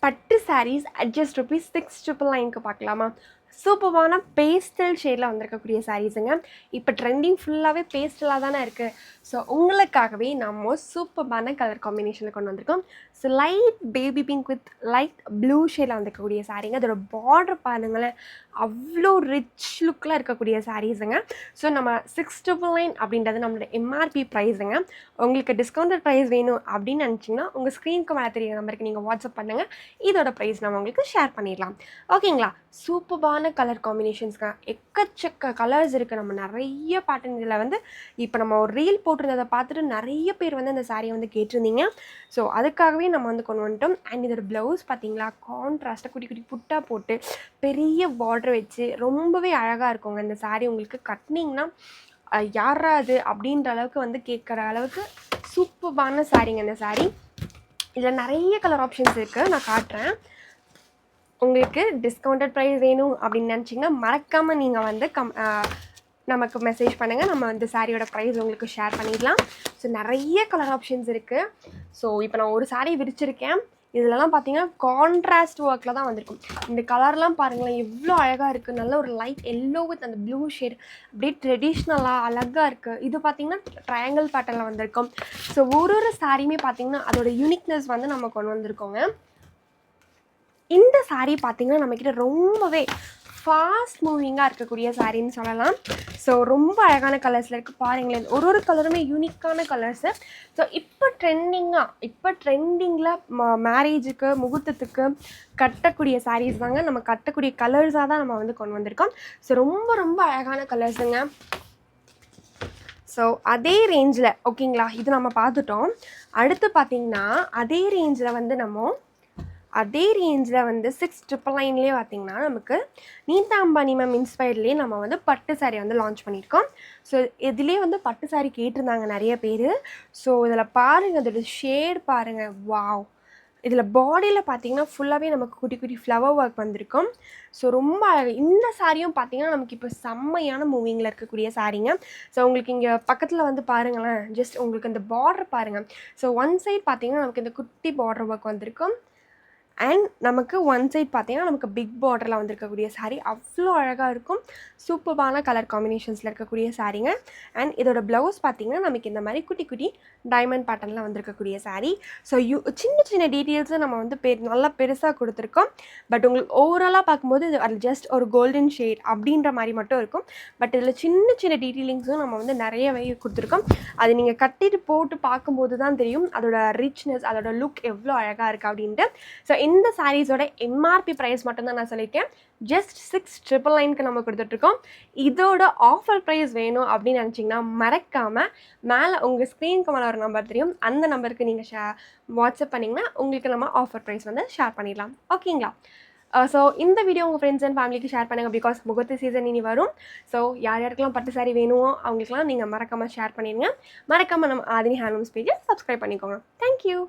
பட்டு சாரீஸ் அட்ஜஸ்ட் ₹6,999க்கு பார்க்கலாமா? சூப்பரான பேஸ்டல் ஷேடில் வந்திருக்கக்கூடிய சாரீஸுங்க. இப்போ ட்ரெண்டிங் ஃபுல்லாகவே பேஸ்டலாக தானே இருக்குது. ஸோ உங்களுக்காகவே நம்ம சூப்பரான கலர் காம்பினேஷனில் கொண்டு வந்திருக்கோம். So light baby pink with light blue ஷேடில் வந்திருக்கக்கூடிய சாரீங்க. அதோட பார்டர் பாருங்களேன், அவ்வளோ ரிச் லுக்கில் இருக்கக்கூடிய சாரீஸுங்க. ஸோ நம்ம 699 அப்படின்றது நம்மளோட எம்ஆர்பி ப்ரைஸுங்க. உங்களுக்கு டிஸ்கவுண்டட் ப்ரைஸ் வேணும் அப்படின்னு நினச்சிங்கன்னா உங்கள் ஸ்க்ரீனுக்கு மேலே தெரியுற நம்பருக்கு நீங்கள் வாட்ஸ்அப் பண்ணுங்கள். இதோட ப்ரைஸ் நம்ம உங்களுக்கு ஷேர் பண்ணிடலாம். ஓகேங்களா? சூப்பரான கலர் காம்பினேஷன்ஸ்ங்க, எக்கச்சக்க கலர்ஸ் இருக்குது. நம்ம நிறைய பேட்டர்ன் இதில் இப்போ நம்ம ஒரு ரீல் போட்டிருந்ததை பார்த்துட்டு நிறைய பேர் அந்த சாரியை கேட்டிருந்தீங்க. ஸோ அதுக்காகவே நம்ம கொண்டு வந்துட்டோம். அண்ட் இதோட ப்ளவுஸ் பார்த்தீங்களா, கான்ட்ராஸ்ட்டாக குட்டி குட்டி புட்டாக போட்டு பெரிய பார்டர் வச்சு ரொம்பவே அழகாக இருக்குங்க. இந்த சாரீ உங்களுக்கு கட்டினீங்கன்னா யாராது அப்படின்ற அளவுக்கு கேட்குற அளவுக்கு சூப்பரான சாரீங்க இந்த சாரீ. இதில் நிறைய கலர் ஆப்ஷன்ஸ் இருக்குது, நான் காட்டுறேன். உங்களுக்கு டிஸ்கவுண்டட் ப்ரைஸ் வேணும் அப்படின்னு நினச்சிங்கன்னா மறக்காமல் நீங்கள் நமக்கு மெசேஜ் பண்ணுங்கள். நம்ம சாரியோட ப்ரைஸ் உங்களுக்கு ஷேர் பண்ணிடலாம். ஸோ நிறைய கலர் ஆப்ஷன்ஸ் இருக்குது. ஸோ இப்போ நான் ஒரு சாரீ விரிச்சிருக்கேன். இதிலலாம் பார்த்தீங்கன்னா கான்ட்ராஸ்ட் ஒர்க்கில் தான் வந்திருக்கும். இந்த கலர்லாம் பாருங்களேன் எவ்வளோ அழகாக இருக்குது. நல்ல ஒரு லைட் எல்லோ வித் அந்த ப்ளூ ஷேட், அப்படியே ட்ரெடிஷ்னலாக அழகாக இருக்குது. இது பார்த்திங்கன்னா ட்ரையாங்கிள் பேட்டர்னில் வந்திருக்கும். ஸோ ஒரு சாரியுமே பார்த்திங்கன்னா அதோட யூனிக்னஸ் நம்ம கொண்டு வந்திருக்கோங்க. இந்த சாரீ பார்த்திங்கன்னா நம்மக்கிட்ட ரொம்பவே ஃபாஸ்ட் மூவிங்காக இருக்கக்கூடிய சாரின்னு சொல்லலாம். ஸோ ரொம்ப அழகான கலர்ஸில் இருக்குது பாருங்களேன். ஒரு கலருமே யூனிக்கான கலர்ஸு. ஸோ இப்போ ட்ரெண்டிங்கில் மேரேஜுக்கு முகூர்த்தத்துக்கு கட்டக்கூடிய சாரீஸ் தாங்க, நம்ம கட்டக்கூடிய கலர்ஸாக தான் நம்ம கொண்டு வந்திருக்கோம். ஸோ ரொம்ப ரொம்ப அழகான கலர்ஸுங்க. ஸோ அதே ரேஞ்சில் ஓகேங்களா, இது நம்ம பார்த்துட்டோம். அடுத்து பார்த்திங்கன்னா அதே ரேஞ்சில் நம்ம 6,999லேயே பார்த்திங்கன்னா நமக்கு நீதா அம்பானி மேம் இன்ஸ்பயர்ட்லேயே நம்ம பட்டு சாரீ லான்ச் பண்ணியிருக்கோம். ஸோ இதுலேயே பட்டு சாரீ கேட்டிருந்தாங்க நிறைய பேர். ஸோ இதில் பாருங்கள், அதோட ஷேட் பாருங்கள், வாவ். இதில் பாடியில் பார்த்திங்கன்னா ஃபுல்லாகவே நமக்கு குட்டி குட்டி ஃப்ளவர் ஒர்க் வந்திருக்கும். ஸோ ரொம்ப அழகு. இந்த சாரியும் பார்த்திங்கன்னா நமக்கு இப்போ செம்மையான மூவிங்கில் இருக்கக்கூடிய சாரீங்க. ஸோ உங்களுக்கு இங்கே பக்கத்தில் பாருங்களேன், ஜஸ்ட் உங்களுக்கு இந்த பார்டர் பாருங்கள். ஸோ ஒன் சைட் பார்த்திங்கன்னா நமக்கு இந்த குட்டி பார்டர் ஒர்க் வந்திருக்கும். அண்ட் நமக்கு ஒன் சைட் பார்த்திங்கன்னா நமக்கு பிக் பார்டரில் வந்திருக்கக்கூடிய சாரீ அவ்வளோ அழகாக இருக்கும். சூப்பரான கலர் காம்பினேஷன்ஸில் இருக்கக்கூடிய சாரீங்க. அண்ட் இதோட ப்ளவுஸ் பார்த்திங்கன்னா நமக்கு இந்த மாதிரி குட்டி குட்டி டைமண்ட் பேட்டர்னில் வந்திருக்கக்கூடிய சாரீ. ஸோ சின்ன சின்ன டீட்டெயில்ஸை நம்ம நல்லா பெருசாக கொடுத்துருக்கோம். பட் உங்களுக்கு ஓவராலாக பார்க்கும்போது இது அது ஜஸ்ட் ஒரு கோல்டன் ஷேட் அப்படின்ற மாதிரி மட்டும் இருக்கும். பட் இதில் சின்ன சின்ன டீட்டெயிலிங்ஸும் நம்ம நிறையவே கொடுத்துருக்கோம். அது நீங்கள் கட்டிட்டு போட்டு பார்க்கும்போது தான் தெரியும் அதோட ரிச்னஸ், அதோட லுக் எவ்வளோ அழகாக இருக்குது அப்படின்ட்டு. ஸோ இந்த சாரீஸோட எம்ஆர்பி ப்ரைஸ் மட்டும்தான் நான் சொல்லியிருக்கேன். ஜஸ்ட் 6,999க்கு நம்ம கொடுத்துட்ருக்கோம். இதோட ஆஃபர் ப்ரைஸ் வேணும் அப்படின்னு நினச்சிங்கன்னா மறக்காமல் மேலே உங்கள் ஸ்க்ரீனுக்கு மேலே ஒரு நம்பர் தெரியும், அந்த நம்பருக்கு நீங்கள் வாட்ஸ்அப் பண்ணிங்கன்னா உங்களுக்கு நம்ம ஆஃபர் ப்ரைஸ் ஷேர் பண்ணிடலாம். ஓகேங்களா? ஸோ இந்த வீடியோ உங்கள் ஃப்ரெண்ட்ஸ் அண்ட் ஃபேமிலிக்கு ஷேர் பண்ணுங்கள். பிகாஸ் முகூர்த்த சீசன் இனி வரும். ஸோ யார் யாருக்கெல்லாம் பட்டு சாரீ வேணுமோ அவங்களுக்குலாம் நீங்கள் மறக்காமல் ஷேர் பண்ணிடுங்க. மறக்காமல் நம்ம ஆதினி ஹேண்ட்லூம்ஸ் பேஜை சப்ஸ்கிரைப் பண்ணிக்கோங்க. தேங்க்யூ.